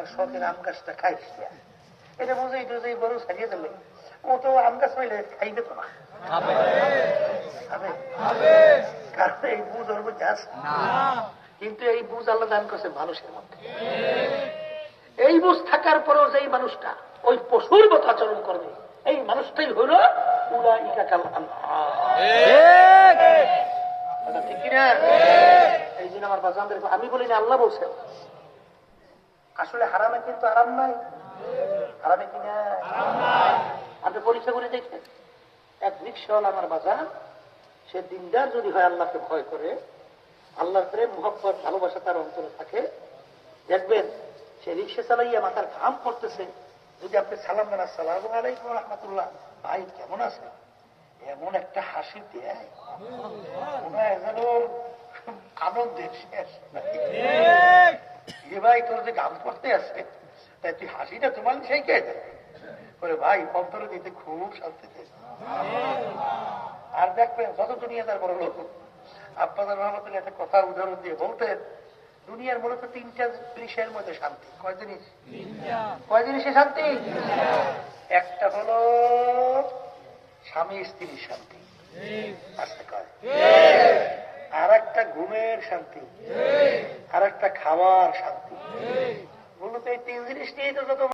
আমার শখের আম গাছটা খাইস না, এটা বুঝেই টুঝেই গরু ছাড়িয়ে দিলে ও তো আম গাছ পাইলে খাইবে তো না, কারণ এই বুঝ ওর মধ্যে আছে। কিন্তু এই বুঝ আল্লাহ দান করছে মানুষের মধ্যে। এই বুঝ থাকার পরেও যেই মানুষটা ওই পশুর মতো আচরণ করবে, এই মানুষটাই হইল উলাইকা কাল আনআম। ঠিক কিনা? এই জন্য আমার বাজানদের আমি বলি না, আল্লাহ বলছেন। আসলে হারামে কিন্তু আরাম নাই, হারামে কিনা আপনি পরীক্ষা করে দেখেন। এক রিক্সাওয়ালা আমার বাজান, সে দিনদার যদি হয়, আল্লাহকে ভয় করে, আল্লাহর প্রেম মহব্বত ভালোবাসা তার অন্তরে থাকে, দেখবেন সে রিক্সা চালাইয়া মাথার ঘাম পড়তেছে, যদি আপনি সালাম দেন আসসালামু আলাইকুম রহমতুল্লাহ, ভাই কেমন আছে, এমন একটা হাসি দেয় যেন আনন্দের শেষ। ভাই তোর যে গান করতে আসছে, তাই তুই হাসিটা তোমার সেই কে করে ভাই অন্তরে দিতে খুব শান্তি দেয়। আর দেখবেন যত দুনিয়া তার বড় লোক, আপনাদের রহমতুল্লাহ একটা কথা উদাহরণ দিয়ে বলতেন, দুনিয়ার মূলত তিনটা জিনিসের মধ্যে শান্তি। কয় জিনিস? কয় জিনিসে শান্তি? একটা হলো স্বামী স্ত্রীর শান্তি, আসতে কয়, আর একটা ঘুমের শান্তি, আর একটা খাওয়ার শান্তি। মূলত এই তিন জিনিস নিয়েই তো যত